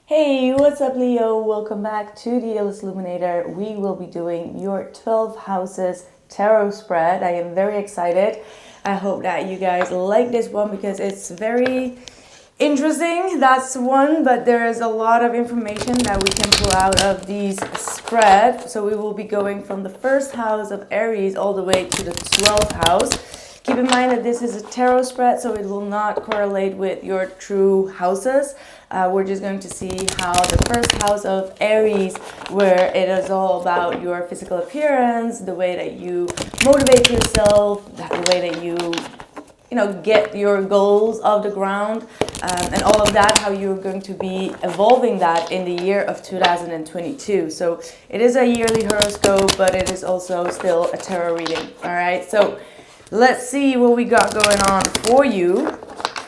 Hey, what's up, Leo? Welcome back to the Illuminator. We will be doing your 12 houses tarot spread. I am very excited. I hope that you guys like this one because it's very interesting. That's one, but there is a lot of information that we can pull out of these spread. So we will be going from the first house of Aries all the way to the 12th house. Keep in mind that this is a tarot spread, so it will not correlate with your true houses. We're just going to see how the first house of Aries, where it is all about your physical appearance, the way that you motivate yourself, the way that you get your goals off the ground, and all of that, how you're going to be evolving that in the year of 2022. So it is a yearly horoscope, but it is also still a tarot reading. All right, so let's see what we got going on for you.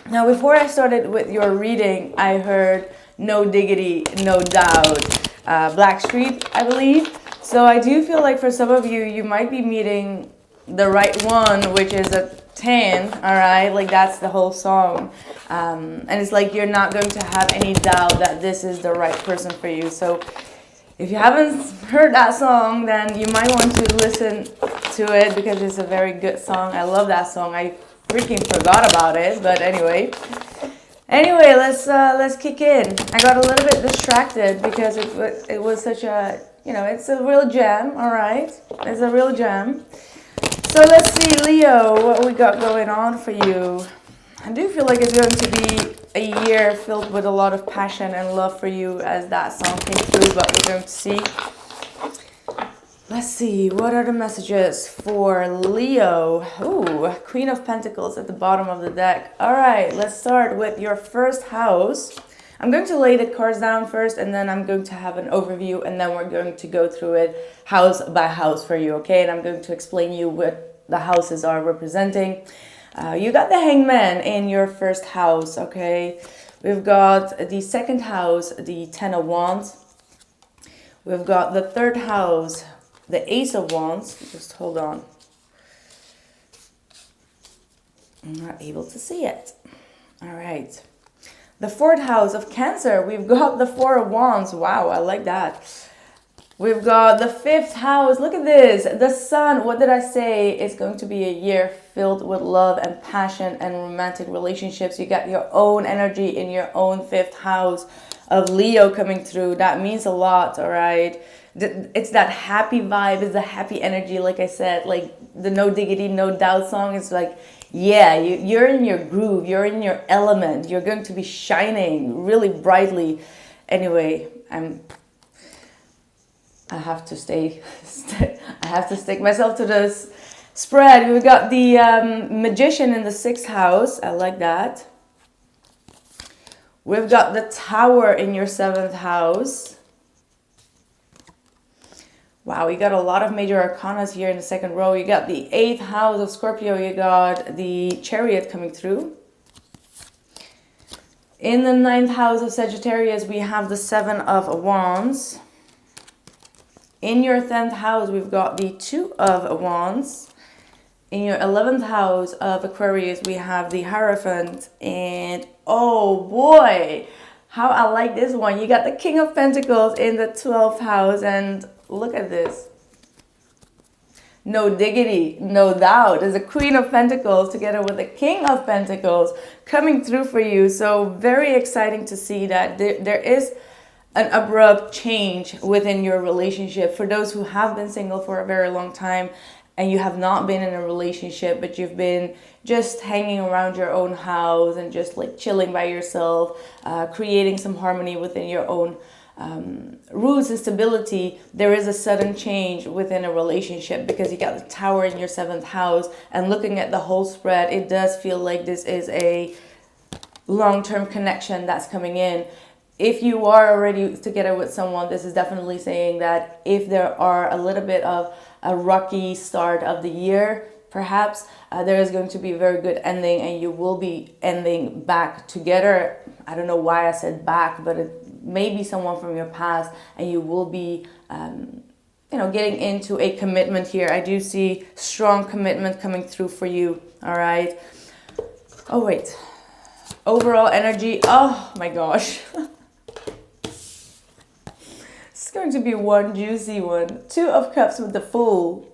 Now, before I started with your reading, I heard no diggity, no doubt, Black Street, I believe. So I do feel like for some of you, you might be meeting the right one, which is a 10, all right? Like that's the whole song. And it's like you're not going to have any doubt that this is the right person for you. So if you haven't heard that song, then you might want to listen to it because it's a very good song. I love that song. I freaking forgot about it, but anyway, let's kick in. I got a little bit distracted because it was such a, it's a real gem. All right, it's a real gem. So let's see, Leo, what we got going on for you. I do feel like it's going to be a year filled with a lot of passion and love for you as that song came through, but we're going to see. Let's see, what are the messages for Leo? Ooh, Queen of Pentacles at the bottom of the deck. All right, let's start with your first house. I'm going to lay the cards down first, and then I'm going to have an overview, and then we're going to go through it house by house for you, okay? And I'm going to explain you what the houses are representing. You got the Hangman in your first house, okay? We've got the second house, the Ten of Wands. We've got the third house, the Ace of Wands. Just hold on. I'm not able to see it. All right. The fourth house of Cancer. We've got the Four of Wands. Wow, I like that. We've got the fifth house. Look at this. The Sun. What did I say? It's going to be a year filled with love and passion and romantic relationships. You got your own energy in your own fifth house of Leo coming through. That means a lot, all right? It's that happy vibe, it's the happy energy, like I said, like the no diggity, no doubt song. It's like, yeah, you're in your groove, you're in your element, you're going to be shining really brightly. Anyway, I have to stick myself to this spread. We've got the Magician in the sixth house. I like that. We've got the Tower in your seventh house. Wow, you got a lot of major arcanas here in the second row. You got the eighth house of Scorpio. You got the Chariot coming through. In the ninth house of Sagittarius, we have the Seven of Wands. In your 10th house, we've got the Two of Wands. In your 11th house of Aquarius, we have the Hierophant. And oh boy, how I like this one. You got the King of Pentacles in the 12th house. And look at this. No diggity, no doubt. There's a Queen of Pentacles together with the King of Pentacles coming through for you. So very exciting to see that there is an abrupt change within your relationship. For those who have been single for a very long time and you have not been in a relationship, but you've been just hanging around your own house and just like chilling by yourself, creating some harmony within your own roots and stability, there is a sudden change within a relationship because you got the Tower in your seventh house. And looking at the whole spread, it does feel like this is a long-term connection that's coming in. If you are already together with someone, this is definitely saying that if there are a little bit of a rocky start of the year, perhaps there is going to be a very good ending and you will be ending back together. I don't know why I said back, but it may be someone from your past and you will be, getting into a commitment here. I do see strong commitment coming through for you. All right. Oh, wait. Overall energy. Oh my gosh. It's going to be one juicy one. Two of Cups with the Fool.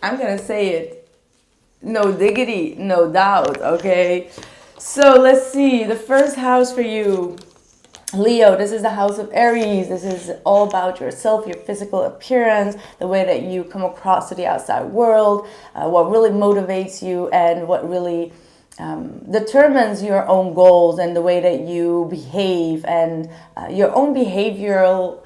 I'm gonna say it. No diggity, no doubt, okay? So let's see, the first house for you, Leo, this is the house of Aries. This is all about yourself, your physical appearance, the way that you come across to the outside world, what really motivates you and what really determines your own goals and the way that you behave and your own behavioral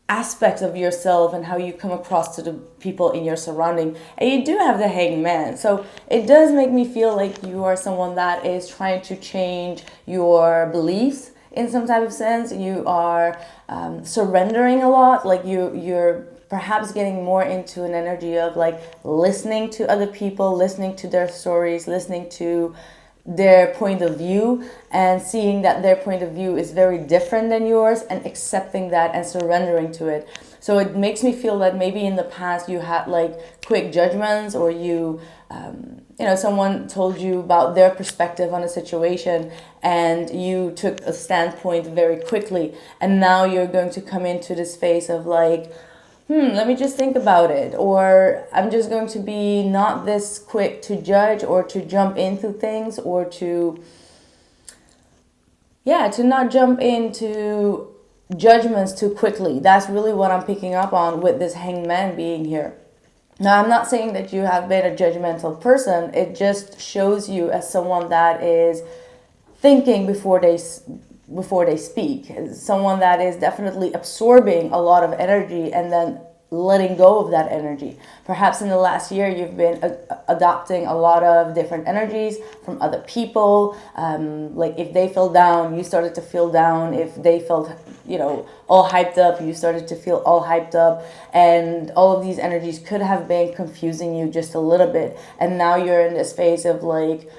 aspects of yourself and how you come across to the people in your surrounding. And you do have the Hanged Man, so it does make me feel like you are someone that is trying to change your beliefs in some type of sense. You are surrendering a lot, like you're perhaps getting more into an energy of like listening to other people, listening to their stories, listening to their point of view and seeing that their point of view is very different than yours and accepting that and surrendering to it. So it makes me feel that maybe in the past you had like quick judgments, or you know, someone told you about their perspective on a situation and you took a standpoint very quickly, and now you're going to come into this phase of like, let me just think about it, or I'm just going to be not this quick to judge or to jump into things, or to not jump into judgments too quickly. That's really what I'm picking up on with this Hanged Man being here. Now, I'm not saying that you have been a judgmental person. It just shows you as someone that is thinking before they speak. Someone that is definitely absorbing a lot of energy and then letting go of that energy. Perhaps in the last year you've been adopting a lot of different energies from other people. Like if they fell down, you started to feel down. If they felt, you know, all hyped up, you started to feel all hyped up. And all of these energies could have been confusing you just a little bit. And now you're in this phase of like,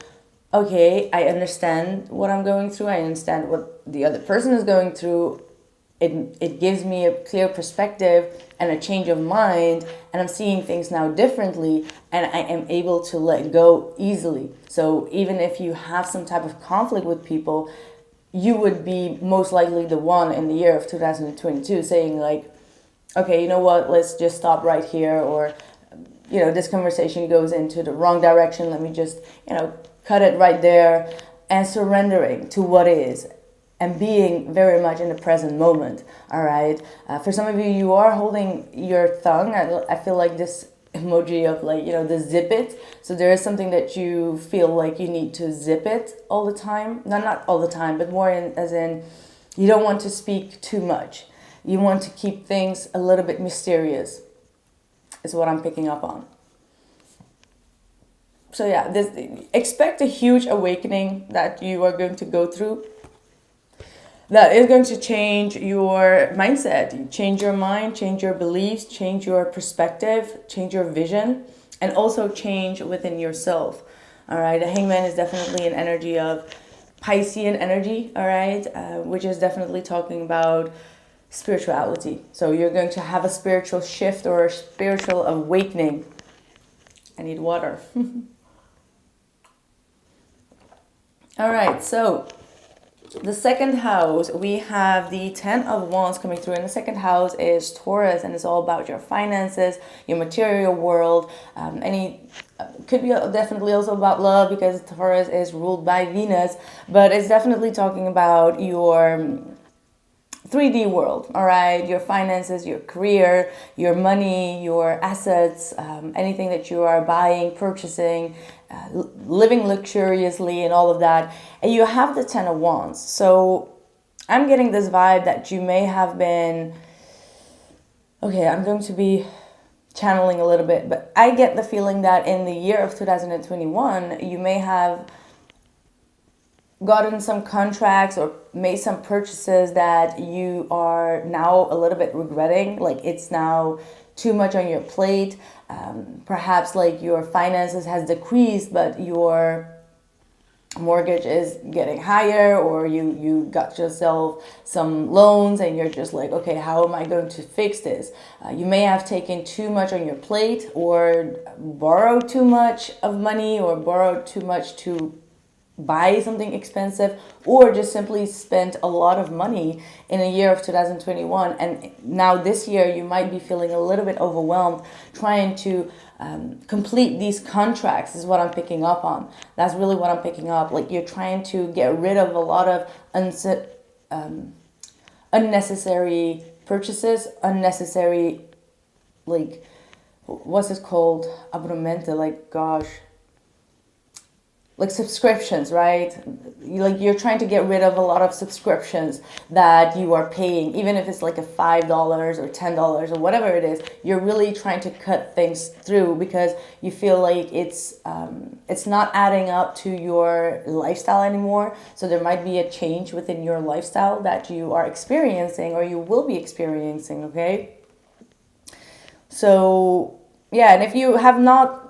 okay, I understand what I'm going through. I understand what the other person is going through. It gives me a clear perspective and a change of mind, and I'm seeing things now differently, and I am able to let go easily. So even if you have some type of conflict with people, you would be most likely the one in the year of 2022 saying like, okay, you know what, let's just stop right here, or, you know, this conversation goes into the wrong direction. Let me just, you know, cut it right there, and surrendering to what is and being very much in the present moment. All right. For some of you, you are holding your tongue. I feel like this emoji of like, you know, the zip it. So there is something that you feel like you need to zip it all the time. Not all the time, but more as in you don't want to speak too much. You want to keep things a little bit mysterious, is what I'm picking up on. So yeah, expect a huge awakening that you are going to go through. That is going to change your mindset, change your mind, change your beliefs, change your perspective, change your vision, and also change within yourself. All right, the Hangman is definitely an energy of Piscean energy, all right, which is definitely talking about spirituality. So you're going to have a spiritual shift or a spiritual awakening. I need water. All right, so the second house, we have the 10 of Wands coming through, and the second house is Taurus, and it's all about your finances, your material world. Could be definitely also about love, because Taurus is ruled by Venus, but it's definitely talking about your 3D world, all right? Your finances, your career, your money, your assets, anything that you are buying, purchasing, living luxuriously and all of that. And you have the 10 of Wands. So I'm getting this vibe that you may have been, okay, I'm going to be channeling a little bit, but I get the feeling that in the year of 2021, you may have gotten some contracts or made some purchases that you are now a little bit regretting. Like it's now too much on your plate. Perhaps like your finances has decreased, but your mortgage is getting higher, or you got yourself some loans and you're just like, okay, how am I going to fix this? You may have taken too much on your plate, or borrowed too much of money, or borrowed too much to buy something expensive, or just simply spend a lot of money in a year of 2021. And now this year you might be feeling a little bit overwhelmed trying to complete these contracts is what I'm picking up on. That's really what I'm picking up. Like you're trying to get rid of a lot of unnecessary purchases, unnecessary, like, what's it called? Abonnementen, like, gosh. Like subscriptions, right? Like you're trying to get rid of a lot of subscriptions that you are paying, even if it's like a $5 or $10 or whatever it is. You're really trying to cut things through because you feel like it's not adding up to your lifestyle anymore. So there might be a change within your lifestyle that you are experiencing or you will be experiencing. Okay. So yeah, and if you have not.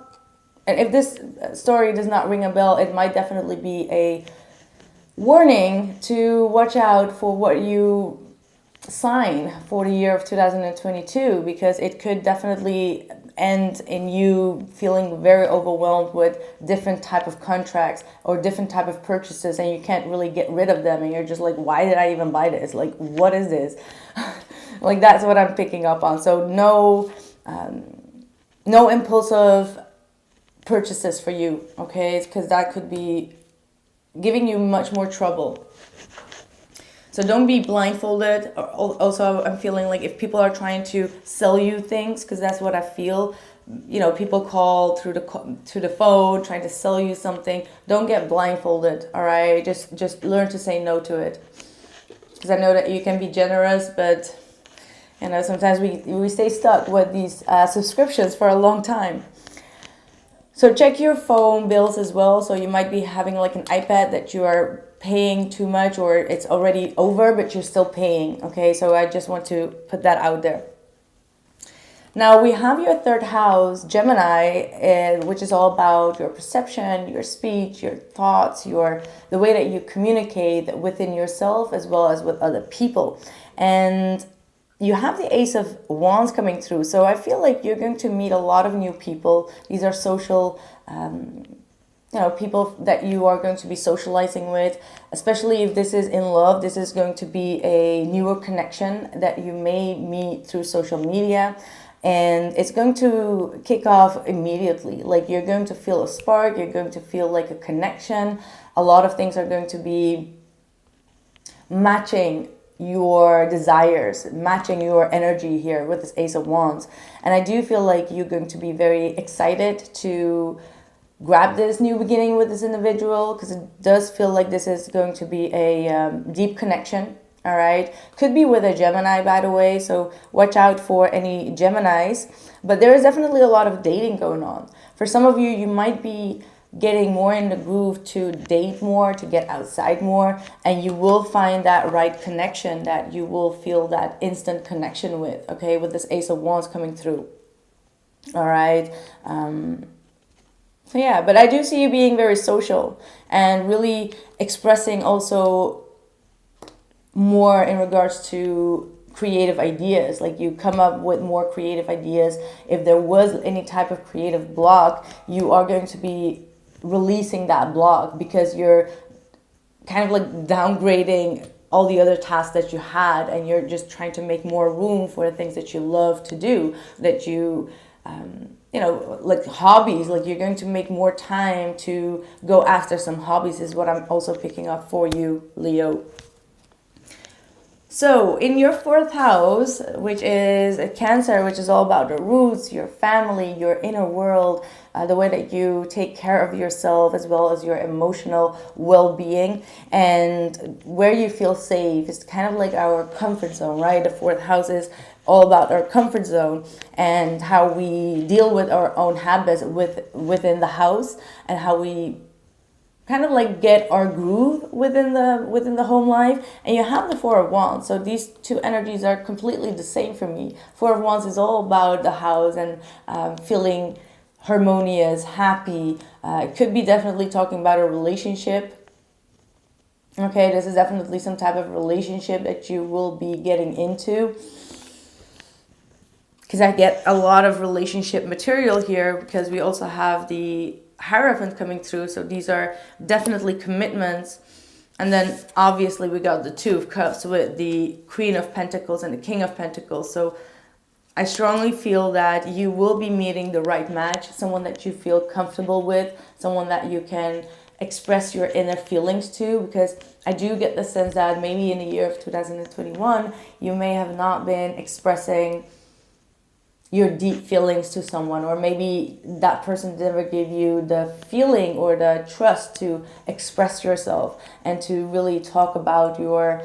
And if this story does not ring a bell, it might definitely be a warning to watch out for what you sign for the year of 2022, because it could definitely end in you feeling very overwhelmed with different type of contracts or different type of purchases, and you can't really get rid of them, and you're just like, why did I even buy this? Like, what is this? Like, that's what I'm picking up on. So no impulsive purchases for you, okay? Because that could be giving you much more trouble. So don't be blindfolded. Also, I'm feeling like if people are trying to sell you things, because that's what I feel, you know, people call through the phone trying to sell you something. Don't get blindfolded, all right? Just learn to say no to it. Because I know that you can be generous, but you know, sometimes we stay stuck with these subscriptions for a long time. So check your phone bills as well. So you might be having like an iPad that you are paying too much, or it's already over, but you're still paying. Okay, so I just want to put that out there. Now we have your third house, Gemini, which is all about your perception, your speech, your thoughts, the way that you communicate within yourself as well as with other people. And you have the Ace of Wands coming through. So I feel like you're going to meet a lot of new people. These are social, people that you are going to be socializing with, especially if this is in love. This is going to be a newer connection that you may meet through social media. And it's going to kick off immediately. Like you're going to feel a spark. You're going to feel like a connection. A lot of things are going to be matching your desires, matching your energy here with this Ace of Wands. And I do feel like you're going to be very excited to grab this new beginning with this individual, because it does feel like this is going to be a deep connection. All right, could be with a Gemini, by the way, so watch out for any Geminis. But there is definitely a lot of dating going on. For some of you, you might be getting more in the groove to date more, to get outside more, and you will find that right connection that you will feel that instant connection with, okay, with this Ace of Wands coming through. All right. So yeah, but I do see you being very social and really expressing also more in regards to creative ideas. Like you come up with more creative ideas. If there was any type of creative block, you are going to be releasing that block, because you're kind of like downgrading all the other tasks that you had, and you're just trying to make more room for the things that you love to do, that you like hobbies. Like you're going to make more time to go after some hobbies is what I'm also picking up for you, Leo. So in your fourth house, which is a Cancer, which is all about the roots, your family, your inner world, the way that you take care of yourself, as well as your emotional well-being, and where you feel safe. It's kind of like our comfort zone, right? The fourth house is all about our comfort zone and how we deal with our own habits within the house, and how we kind of like get our groove within the home life. And you have the Four of Wands, so these two energies are completely the same for me. Four of Wands is all about the house and feeling harmonious, happy. It could be definitely talking about a relationship. Okay, this is definitely some type of relationship that you will be getting into, because I get a lot of relationship material here, because we also have the Hierophant coming through. So these are definitely commitments. And then obviously we got the Two of Cups with the Queen of Pentacles and the King of Pentacles. So I strongly feel that you will be meeting the right match, someone that you feel comfortable with, someone that you can express your inner feelings to, because I do get the sense that maybe in the year of 2021, you may have not been expressing your deep feelings to someone, or maybe that person never gave you the feeling or the trust to express yourself and to really talk about your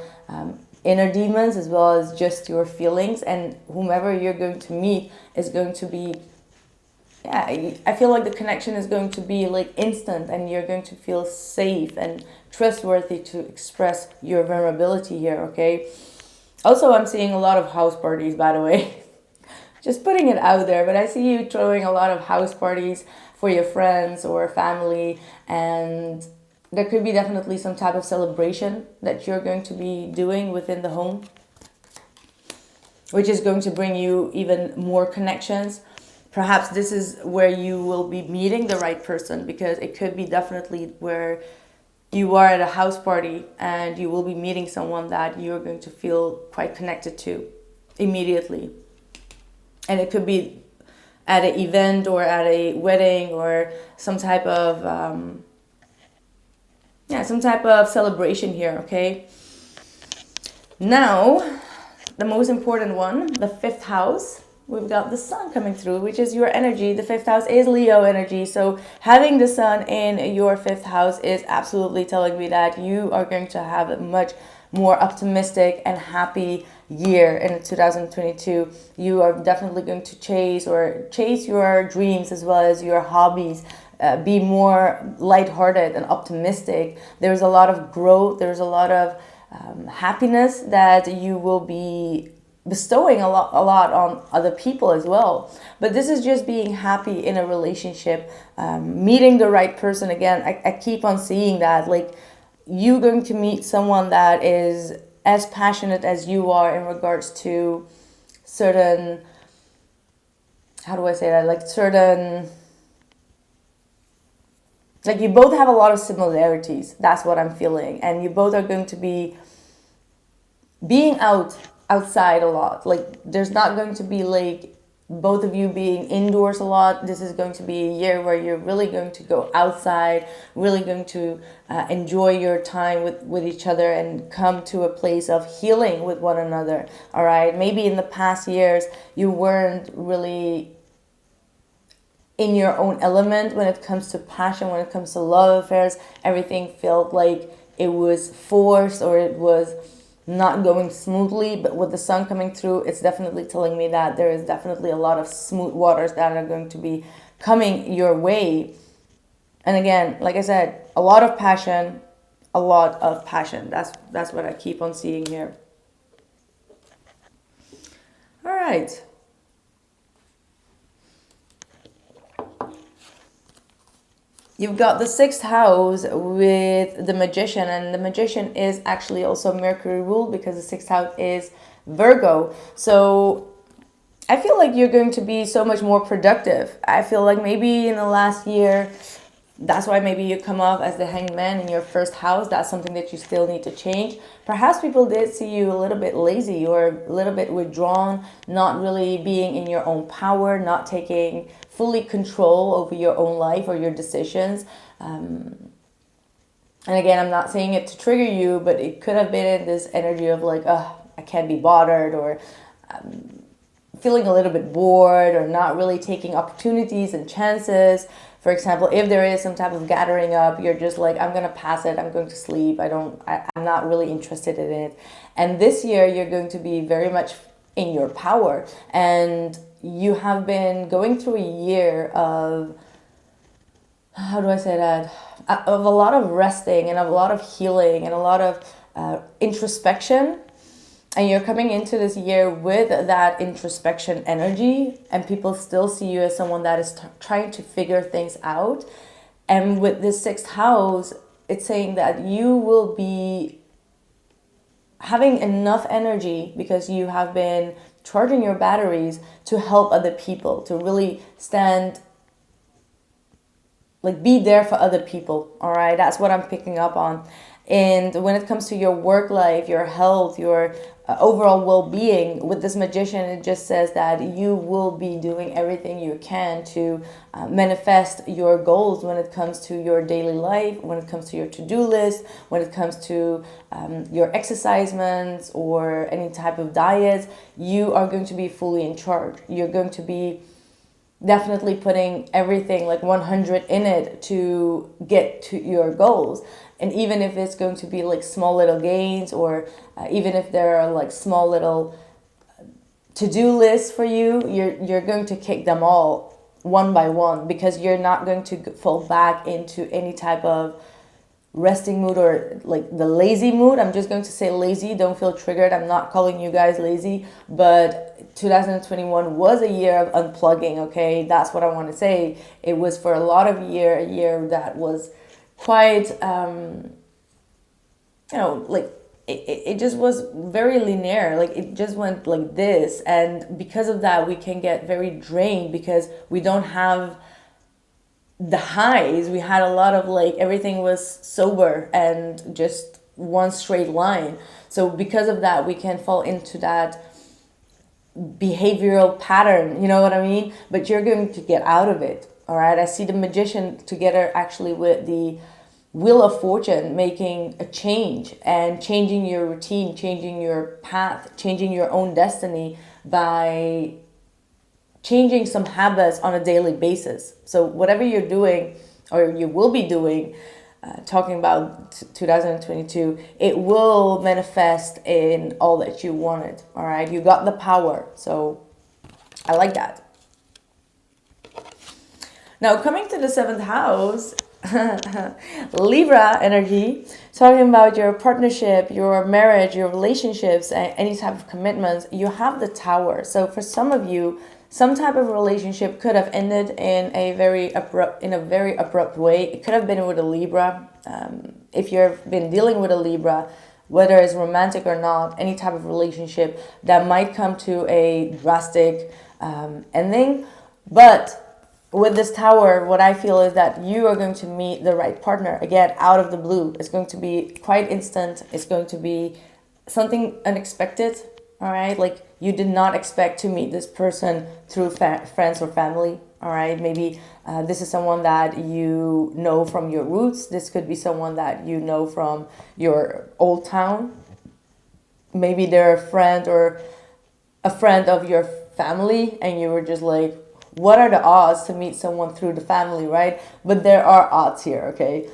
inner demons as well as just your feelings. And whomever you're going to meet is going to be, I feel like the connection is going to be like instant, and you're going to feel safe and trustworthy to express your vulnerability here, okay? Also, I'm seeing a lot of house parties, by the way. Just putting it out there, but I see you throwing a lot of house parties for your friends or family, and there could be definitely some type of celebration that you're going to be doing within the home, which is going to bring you even more connections. Perhaps this is where you will be meeting the right person, because it could be definitely where you are at a house party and you will be meeting someone that you're going to feel quite connected to immediately. And it could be at an event or at a wedding or some type of celebration here, okay? Now, the most important one, the 5th house, we've got the sun coming through, which is your energy. The 5th house is Leo energy. So having the sun in your 5th house is absolutely telling me that you are going to have a much more optimistic and happy year in 2022. You are definitely going to chase your dreams as well as your hobbies. Be more lighthearted and optimistic. There's a lot of growth. There's a lot of happiness that you will be bestowing a lot on other people as well. But this is just being happy in a relationship, meeting the right person. Again, I keep on seeing that, like, you're going to meet someone that is as passionate as you are in regards to certain, like you both have a lot of similarities. That's what I'm feeling. And you both are going to be being outside a lot. Like, there's not going to be like both of you being indoors a lot. This is going to be a year where you're really going to go outside, really going to enjoy your time with each other and come to a place of healing with one another. All right. Maybe in the past years, you weren't really in your own element when it comes to passion, when it comes to love affairs. Everything felt like it was forced or it was not going smoothly. But with the sun coming through, it's definitely telling me that there is definitely a lot of smooth waters that are going to be coming your way. And again, like I said, a lot of passion. That's what I keep on seeing here. All right. You've got the 6th house with the Magician, and the Magician is actually also Mercury ruled because the 6th house is Virgo. So I feel like you're going to be so much more productive. I feel like maybe in the last year, that's why maybe you come off as the Hanged Man in your 1st house. That's something that you still need to change. Perhaps people did see you a little bit lazy or a little bit withdrawn, not really being in your own power, not taking fully control over your own life or your decisions. And again, I'm not saying it to trigger you, but it could have been in this energy of like, I can't be bothered, or feeling a little bit bored, or not really taking opportunities and chances. For example, if there is some type of gathering up, you're just like, I'm going to pass it. I'm going to sleep. I'm not really interested in it. And this year, you're going to be very much in your power. And you have been going through a year of, of a lot of resting and a lot of healing and a lot of introspection. And you're coming into this year with that introspection energy, and people still see you as someone that is trying to figure things out. And with this 6th house, it's saying that you will be having enough energy because you have been charging your batteries to help other people, to really stand like be there for other people. All right, that's what I'm picking up on. And when it comes to your work life, your health, your overall well-being, with this magician, it just says that you will be doing everything you can to manifest your goals when it comes to your daily life, when it comes to your to-do list, when it comes to your exercisements or any type of diet. You are going to be fully in charge. You're going to be definitely putting everything like 100 in it to get to your goals. And even if it's going to be like small little gains, or even if there are like small little to-do lists for you, you're going to kick them all one by one, because you're not going to fall back into any type of resting mood or like the lazy mood. I'm just going to say lazy. Don't feel triggered. I'm not calling you guys lazy, but 2021 was a year of unplugging. Okay, that's what I want to say. It was for a lot of a year that was quite like it just was very linear. Like it just went like this, and because of that we can get very drained because we don't have the highs. We had a lot of like everything was sober and just one straight line. So because of that we can fall into that behavioral pattern, you know what I mean? But you're going to get out of it. All right, I see the magician together actually with the Wheel of Fortune, making a change and changing your routine, changing your path, changing your own destiny by changing some habits on a daily basis. So whatever you're doing or you will be doing, talking about 2022, it will manifest in all that you wanted. All right, you got the power. So I like that. Now coming to the 7th house, Libra energy, talking about your partnership, your marriage, your relationships, any type of commitments. You have the Tower. So for some of you, some type of relationship could have ended in a very abrupt way. It could have been with a Libra. If you've been dealing with a Libra, whether it's romantic or not, any type of relationship, that might come to a drastic ending. But with this Tower, what I feel is that you are going to meet the right partner again out of the blue. It's going to be quite instant. It's going to be something unexpected. All right, like you did not expect to meet this person through friends or family. All right, maybe this is someone that you know from your roots. This could be someone that you know from your old town. Maybe they're a friend or a friend of your family, and you were just like, what are the odds to meet someone through the family, right? But there are odds here, okay?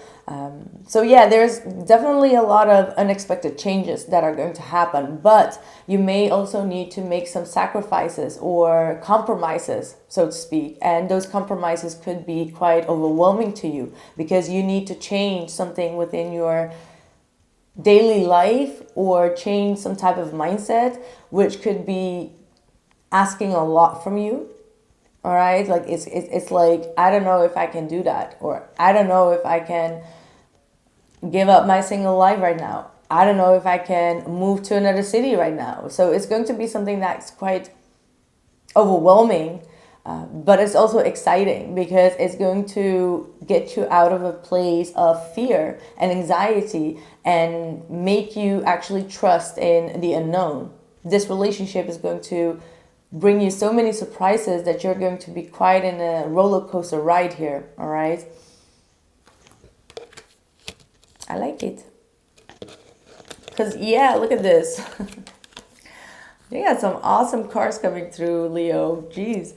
So yeah, there's definitely a lot of unexpected changes that are going to happen, but you may also need to make some sacrifices or compromises, so to speak. And those compromises could be quite overwhelming to you because you need to change something within your daily life or change some type of mindset, which could be asking a lot from you. All right, like it's like, I don't know if I can do that, or I don't know if I can give up my single life right now. I don't know if I can move to another city right now. So it's going to be something that's quite overwhelming, but it's also exciting because it's going to get you out of a place of fear and anxiety and make you actually trust in the unknown. This relationship is going to bring you so many surprises that you're going to be quite in a roller coaster ride here. All right, I like it because yeah, look at this. You got some awesome cards coming through, Leo. Jeez.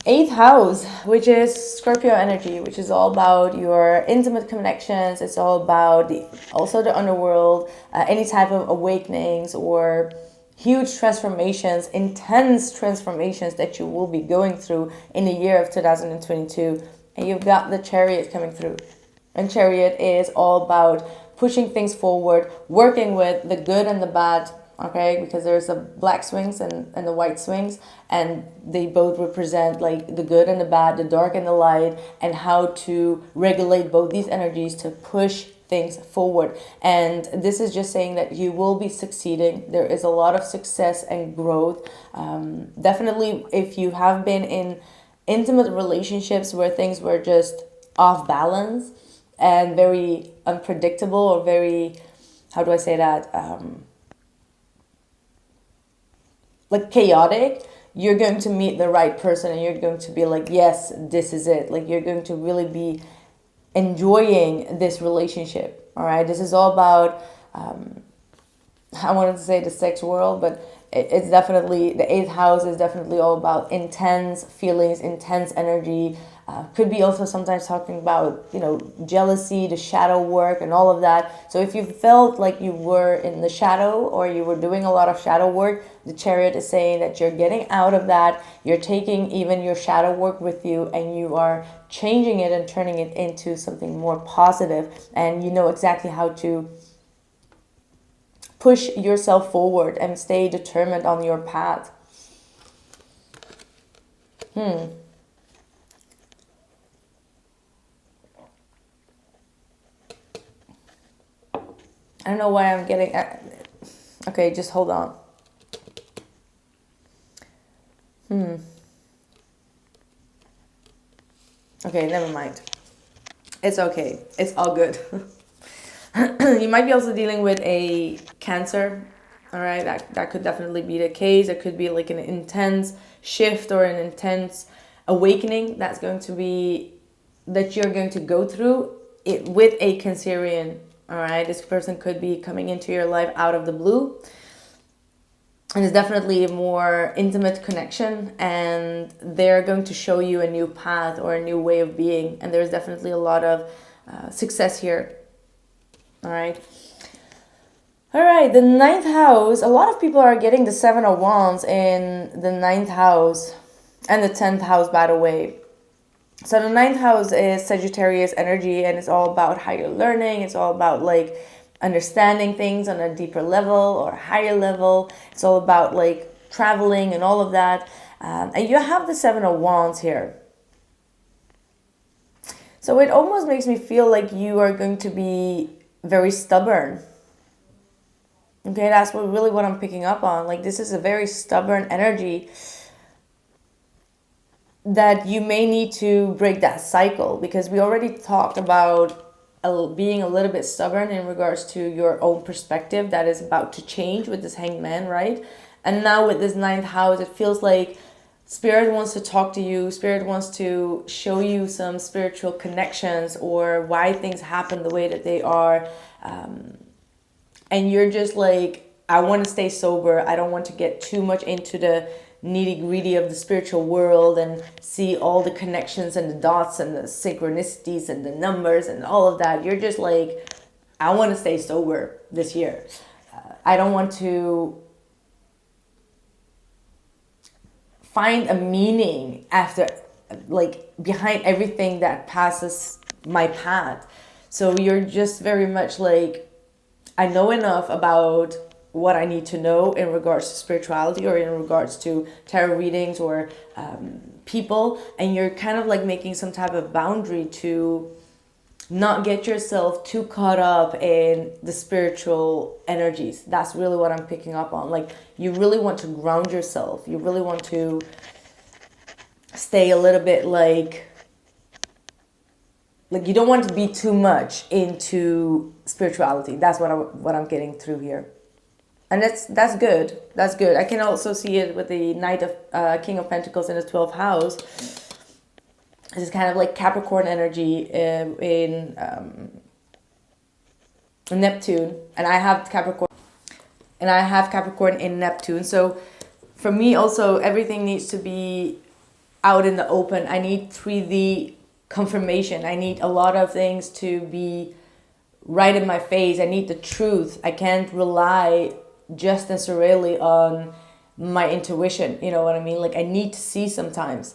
8th house, which is Scorpio energy, which is all about your intimate connections. It's all about also the underworld, any type of awakenings or huge transformations, intense transformations that you will be going through in the year of 2022. And you've got the Chariot coming through. And Chariot is all about pushing things forward, working with the good and the bad, okay? Because there's the black swings and the white swings, and they both represent like the good and the bad, the dark and the light, and how to regulate both these energies to push things forward. And this is just saying that you will be succeeding. There is a lot of success and growth. Definitely if you have been in intimate relationships where things were just off balance and very unpredictable, or very, how do I say that, like chaotic, you're going to meet the right person and you're going to be like, yes, this is it. Like, you're going to really be enjoying this relationship. All right, this is all about I wanted to say the sex world, but it's definitely, the eighth house is definitely all about intense feelings, intense energy. Could be also sometimes talking about, you know, jealousy, the shadow work and all of that. So if you felt like you were in the shadow, or you were doing a lot of shadow work, the Chariot is saying that you're getting out of that. You're taking even your shadow work with you, and you are changing it and turning it into something more positive. And you know exactly how to push yourself forward and stay determined on your path. I don't know why I'm getting... Okay, just hold on. Okay, never mind. It's okay. It's all good. You might be also dealing with a Cancer. All right, that could definitely be the case. It could be like an intense shift or an intense awakening that's going to be, that you're going to go through it with a Cancerian. All right, this person could be coming into your life out of the blue. And it's definitely a more intimate connection, and they're going to show you a new path or a new way of being. And there's definitely a lot of success here. All right. All right, the ninth house. A lot of people are getting the Seven of Wands in the ninth house and the 10th house, by the way. So the ninth house is Sagittarius energy, and it's all about higher learning. It's all about like understanding things on a deeper level or higher level. It's all about like traveling and all of that. And you have the Seven of Wands here. So it almost makes me feel like you are going to be very stubborn. Okay, that's what I'm picking up on. Like, this is a very stubborn energy that you may need to break that cycle, because we already talked about being a little bit stubborn in regards to your own perspective that is about to change with this Hanged Man, right? And now with this ninth house, it feels like Spirit wants to talk to you. Spirit wants to show you some spiritual connections, or why things happen the way that they are. And you're just like, I want to stay sober. I don't want to get too much into the nitty gritty of the spiritual world and see all the connections and the dots and the synchronicities and the numbers and all of that. You're just like, I want to stay sober this year. I don't want to find a meaning after, like, behind everything that passes my path. So you're just very much like, I know enough about what I need to know in regards to spirituality, or in regards to tarot readings, or people, and you're kind of like making some type of boundary to not get yourself too caught up in the spiritual energies. That's really what I'm picking up on. Like, you really want to ground yourself. You really want to stay a little bit like you don't want to be too much into spirituality. That's what I'm getting through here. And that's good. That's good. I can also see it with the Knight of King of Pentacles in the 12th house. This is kind of like Capricorn energy in Neptune, and I have Capricorn in Neptune. So for me also, everything needs to be out in the open. I need 3D confirmation. I need a lot of things to be right in my face. I need the truth. I can't rely just necessarily on my intuition. You know what I mean? Like, I need to see sometimes.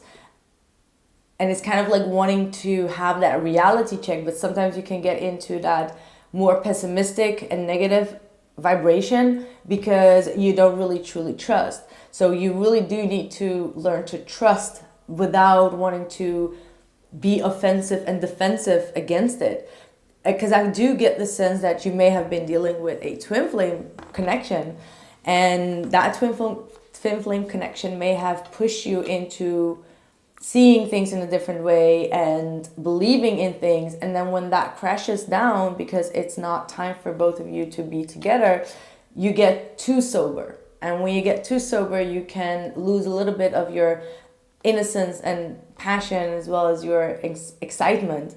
And it's kind of like wanting to have that reality check, but sometimes you can get into that more pessimistic and negative vibration because you don't really truly trust. So you really do need to learn to trust without wanting to be offensive and defensive against it. Because I do get the sense that you may have been dealing with a twin flame connection, and that twin flame connection may have pushed you into seeing things in a different way and believing in things. And then when that crashes down, because it's not time for both of you to be together, you get too sober. And when you get too sober, you can lose a little bit of your innocence and passion, as well as your excitement.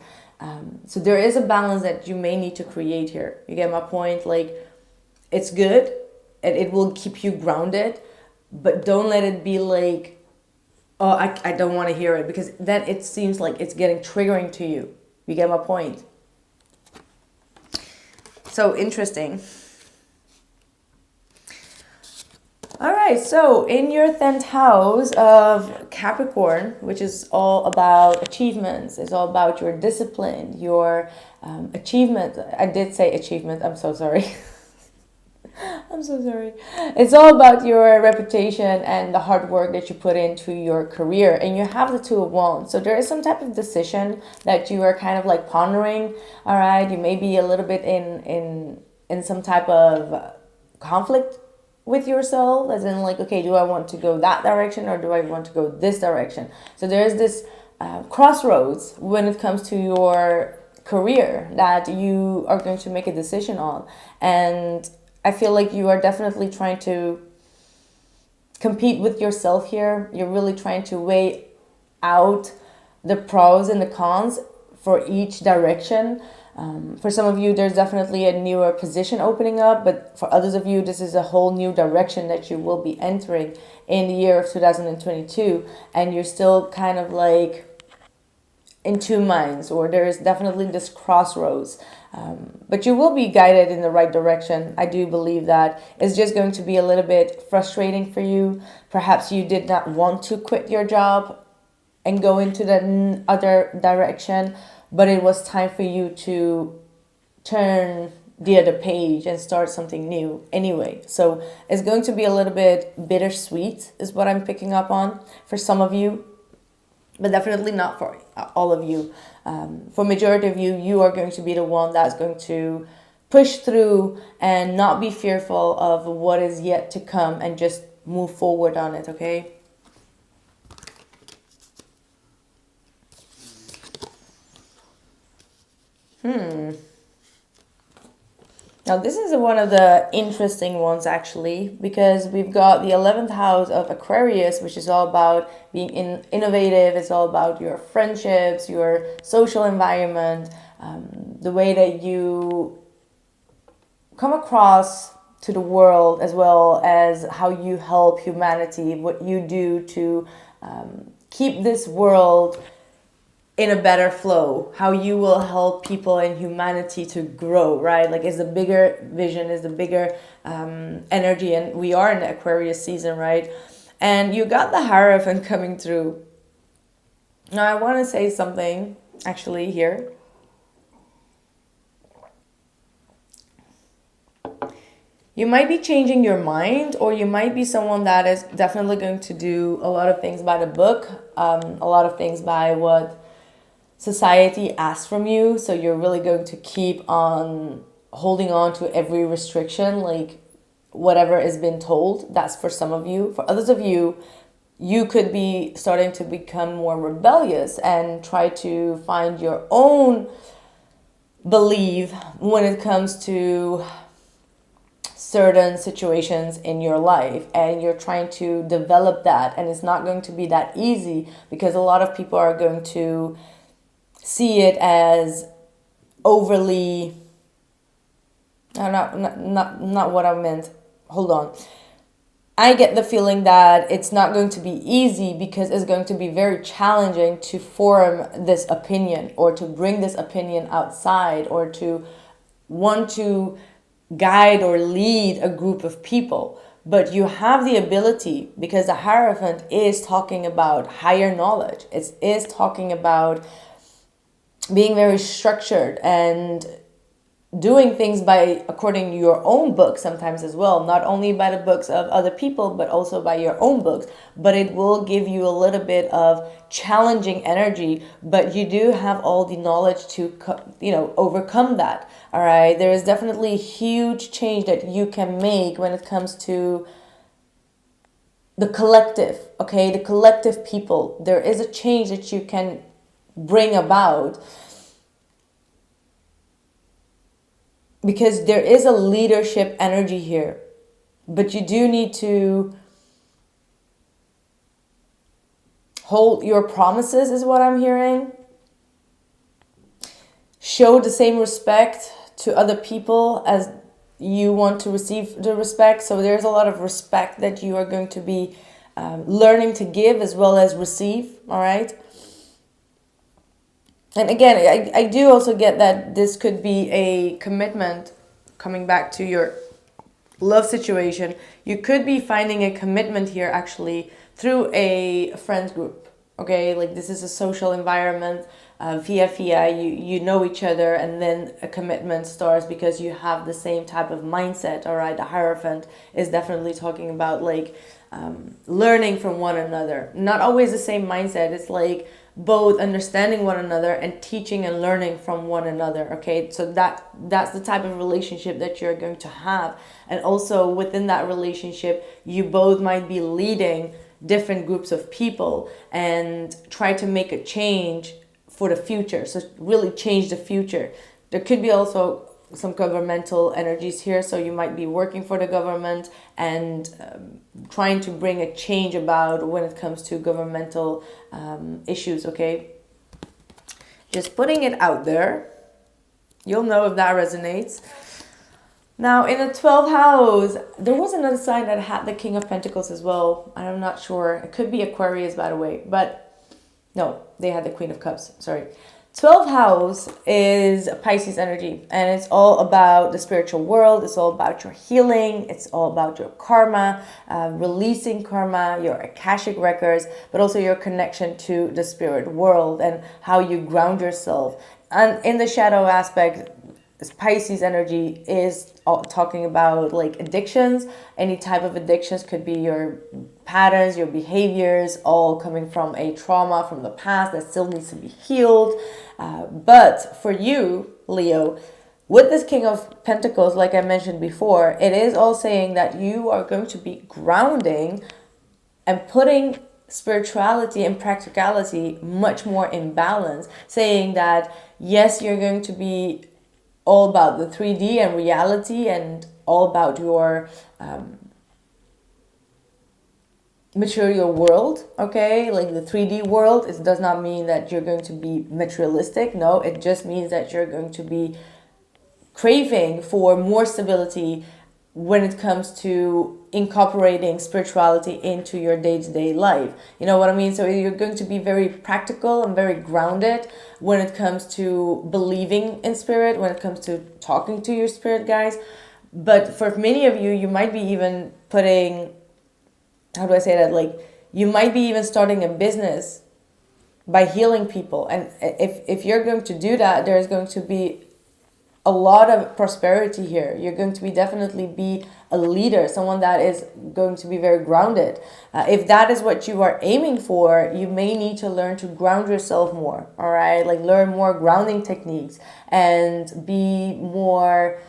So there is a balance that you may need to create here. You get my point? Like, it's good and it will keep you grounded, but don't let it be like, oh, I don't want to hear it, because then it seems like it's getting triggering to you. You get my point? So interesting. All right, so in your 10th house of Capricorn, which is all about achievements, it's all about your discipline, your achievement. I did say achievement, I'm so sorry. I'm so sorry. It's all about your reputation and the hard work that you put into your career. And you have the Two of Wands. So there is some type of decision that you are kind of like pondering. All right, you may be a little bit in some type of conflict with yourself, as in like, okay, do I want to go that direction or do I want to go this direction? So there's this crossroads when it comes to your career that you are going to make a decision on. And I feel like you are definitely trying to compete with yourself here. You're really trying to weigh out the pros and the cons for each direction. For some of you, there's definitely a newer position opening up, but for others of you, this is a whole new direction that you will be entering in the year of 2022, and you're still kind of like in two minds, or there is definitely this crossroads. But you will be guided in the right direction. I do believe that. It's just going to be a little bit frustrating for you. Perhaps you did not want to quit your job and go into the other direction, but it was time for you to turn the other page and start something new anyway. So it's going to be a little bit bittersweet is what I'm picking up on for some of you, but definitely not for all of you. For majority of you, you are going to be the one that's going to push through and not be fearful of what is yet to come and just move forward on it, okay? Now this is one of the interesting ones actually, because we've got the 11th house of Aquarius, which is all about being innovative. It's all about your friendships, your social environment, the way that you come across to the world, as well as how you help humanity, what you do to keep this world in a better flow, how you will help people and humanity to grow, right? Like, it's the bigger vision, is the bigger energy, and we are in the Aquarius season, right? And you got the Hierophant coming through. Now I want to say something actually here. You might be changing your mind, or you might be someone that is definitely going to do a lot of things by the book, a lot of things by what society asks from you. So you're really going to keep on holding on to every restriction, like whatever has been told. That's for some of you. For others of you, you could be starting to become more rebellious and try to find your own belief when it comes to certain situations in your life, and you're trying to develop that, and it's not going to be that easy, because a lot of people are going to see it as overly, not what I meant. Hold on. I get the feeling that it's not going to be easy, because it's going to be very challenging to form this opinion, or to bring this opinion outside, or to want to guide or lead a group of people. But you have the ability, because the Hierophant is talking about higher knowledge. It is talking about being very structured and doing things by according to your own book sometimes as well, not only by the books of other people, but also by your own books. But it will give you a little bit of challenging energy, but you do have all the knowledge to overcome that. All right, there is definitely a huge change that you can make when it comes to the collective, okay, the collective people. There is a change that you can bring about, because there is a leadership energy here. But you do need to hold your promises, is what I'm hearing. Show the same respect to other people as you want to receive the respect. So there's a lot of respect that you are going to be learning to give as well as receive, all right? And again, I do also get that this could be a commitment, coming back to your love situation. You could be finding a commitment here actually through a friends group, okay? Like this is a social environment, via you know each other, and then a commitment starts because you have the same type of mindset, all right? The Hierophant is definitely talking about like learning from one another. Not always the same mindset. It's like both understanding one another and teaching and learning from one another, okay? So that's the type of relationship that you're going to have. And also within that relationship, you both might be leading different groups of people and try to make a change for the future. So really change the future. There could be also some governmental energies here. So you might be working for the government and trying to bring a change about when it comes to governmental issues, okay? Just putting it out there. You'll know if that resonates. Now, in the 12th house, there was another sign that had the King of Pentacles as well. I'm not sure. It could be Aquarius, by the way. But no, they had the Queen of Cups. Sorry. 12th house is Pisces energy, and it's all about the spiritual world. It's all about your healing. It's all about your karma, releasing karma, your Akashic records, but also your connection to the spirit world and how you ground yourself. And in the shadow aspect, Pisces energy is talking about like addictions. Any type of addictions could be your patterns, your behaviors, all coming from a trauma from the past that still needs to be healed. But for you, Leo, with this King of Pentacles, like I mentioned before, it is all saying that you are going to be grounding and putting spirituality and practicality much more in balance, saying that yes, you're going to be all about the 3D and reality and all about your material world, okay? Like the 3D world, it does not mean that you're going to be materialistic. No, it just means that you're going to be craving for more stability when it comes to incorporating spirituality into your day-to-day life. You know what I mean? So you're going to be very practical and very grounded when it comes to believing in spirit, when it comes to talking to your spirit guides. But for many of you, you might be even putting, how do I say that? Like you might be even starting a business by healing people. And if you're going to do that, there's going to be a lot of prosperity here. You're going to definitely be a leader, someone that is going to be very grounded. If that is what you are aiming for, you may need to learn to ground yourself more, all right? Like learn more grounding techniques and be more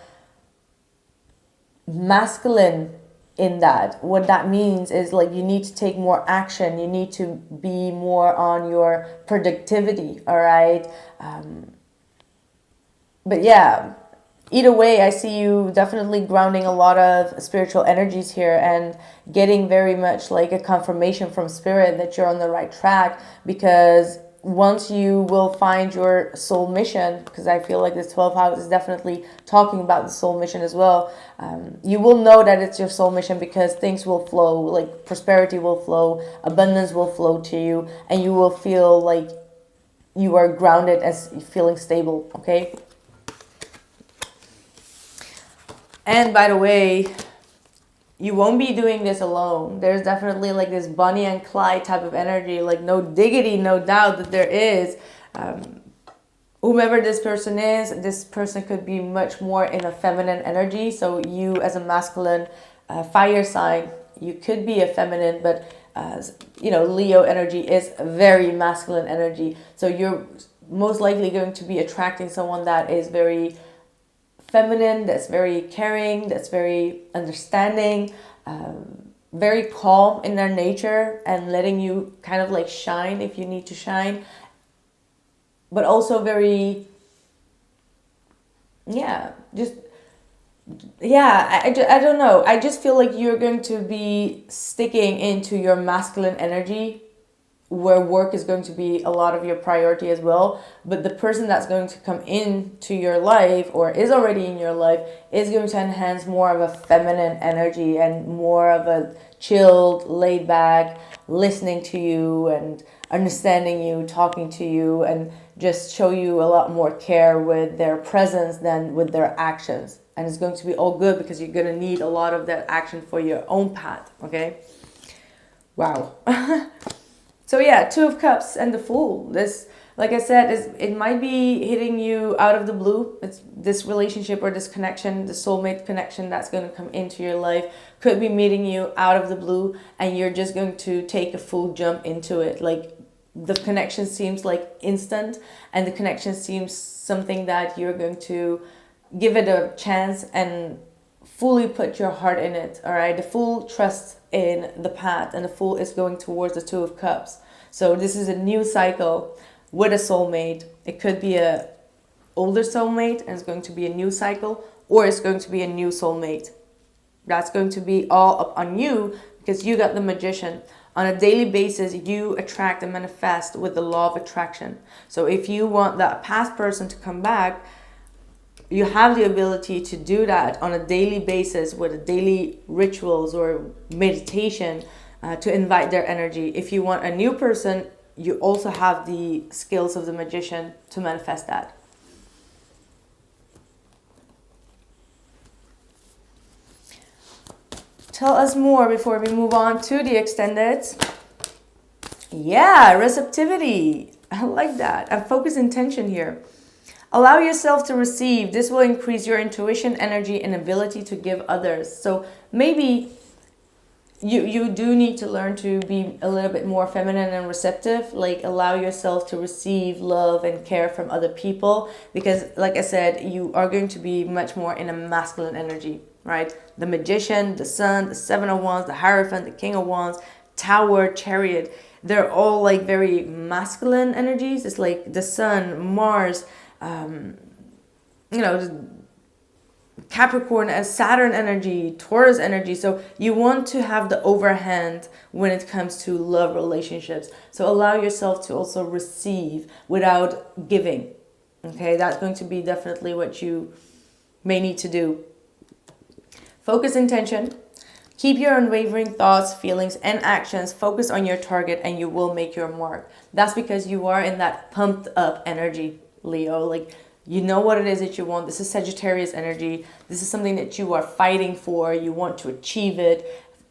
masculine in that. What that means is like you need to take more action. You need to be more on your productivity, all right? But yeah, either way, I see you definitely grounding a lot of spiritual energies here and getting very much like a confirmation from spirit that you're on the right track, because once you will find your soul mission, because I feel like this 12th house is definitely talking about the soul mission as well, you will know that it's your soul mission because things will flow, like prosperity will flow, abundance will flow to you, and you will feel like you are grounded as feeling stable, okay? And by the way, you won't be doing this alone. There's definitely like this Bonnie and Clyde type of energy, like no diggity, no doubt that there is. Whomever this person could be much more in a feminine energy. So you as a masculine fire sign, you could be a feminine, but Leo energy is a very masculine energy. So you're most likely going to be attracting someone that is very feminine, that's very caring, that's very understanding, very calm in their nature and letting you kind of like shine if you need to shine, but also very, I don't know. I just feel like you're going to be sticking into your masculine energy, where work is going to be a lot of your priority as well. But the person that's going to come into your life or is already in your life is going to enhance more of a feminine energy and more of a chilled, laid back, listening to you and understanding you, talking to you, and just show you a lot more care with their presence than with their actions. And it's going to be all good because you're going to need a lot of that action for your own path, okay? Wow. So yeah, Two of Cups and the Fool. This, like I said, it might be hitting you out of the blue. It's this relationship or this connection, the soulmate connection that's going to come into your life could be meeting you out of the blue, and you're just going to take a full jump into it. Like, the connection seems like instant, and the connection seems something that you're going to give it a chance and fully put your heart in it. All right, the Fool trusts in the path, and the Fool is going towards the Two of Cups. So this is a new cycle with a soulmate. It could be a older soulmate and it's going to be a new cycle, or it's going to be a new soulmate. That's going to be all up on you, because you got the Magician. On a daily basis, you attract and manifest with the law of attraction. So if you want that past person to come back, you have the ability to do that on a daily basis with daily rituals or meditation to invite their energy. If you want a new person, you also have the skills of the Magician to manifest that. Tell us more before we move on to the extended. Yeah, receptivity. I like that. And focus intention here. Allow yourself to receive. This will increase your intuition, energy, and ability to give others. So maybe you do need to learn to be a little bit more feminine and receptive. Like, allow yourself to receive love and care from other people. Because, like I said, you are going to be much more in a masculine energy, right? The Magician, the Sun, the Seven of Wands, the Hierophant, the King of Wands, Tower, Chariot. They're all like very masculine energies. It's like the Sun, Mars, Capricorn as Saturn energy, Taurus energy. So you want to have the overhand when it comes to love relationships. So allow yourself to also receive without giving. Okay, that's going to be definitely what you may need to do. Focus intention. Keep your unwavering thoughts, feelings, and actions focused on your target, and you will make your mark. That's because you are in that pumped up energy, Leo. Like, you know what it is that you want. This is Sagittarius energy. This is something that you are fighting for. You want to achieve it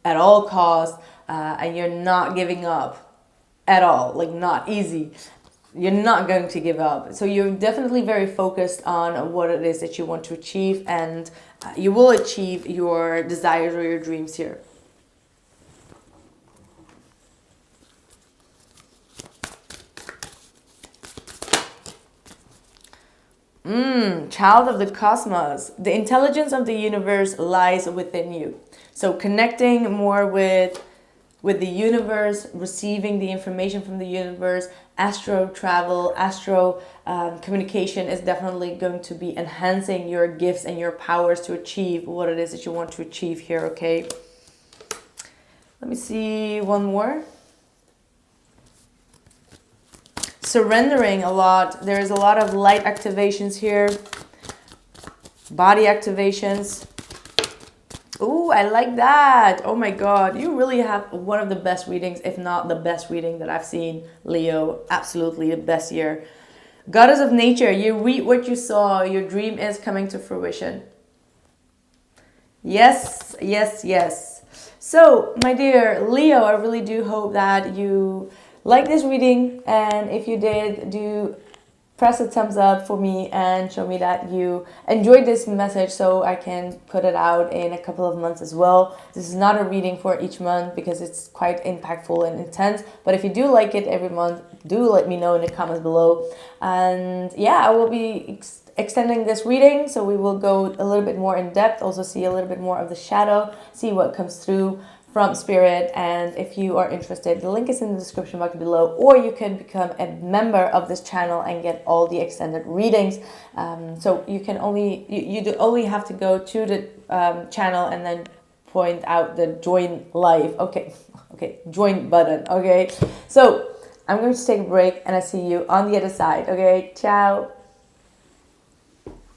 at all costs, and you're not giving up at all. Like, not easy. You're not going to give up. So you're definitely very focused on what it is that you want to achieve, and you will achieve your desires or your dreams here. Child of the cosmos. The intelligence of the universe lies within you. So connecting more with the universe, receiving the information from the universe, astro travel, astro communication is definitely going to be enhancing your gifts and your powers to achieve what it is that you want to achieve here, okay? Let me see one more. Surrendering a lot. There's a lot of light activations here. Body activations. Ooh, I like that. Oh my God. You really have one of the best readings, if not the best reading that I've seen, Leo. Absolutely the best year. Goddess of nature. You read what you saw. Your dream is coming to fruition. Yes, yes, yes. So, my dear Leo, I really do hope that you like this reading. And if you did, do press a thumbs up for me and show me that you enjoyed this message, so I can put it out in a couple of months as well. This is not a reading for each month because it's quite impactful and intense, but if you do like it every month, do let me know in the comments below. And yeah, I will be extending this reading, so we will go a little bit more in depth, also see a little bit more of the shadow, see what comes through from Spirit. And if you are interested, the link is in the description box below, or you can become a member of this channel and get all the extended readings. So you can only have to go to the channel and then point out the join live. Okay, join button. Okay, so I'm going to take a break and I see you on the other side. Okay, ciao.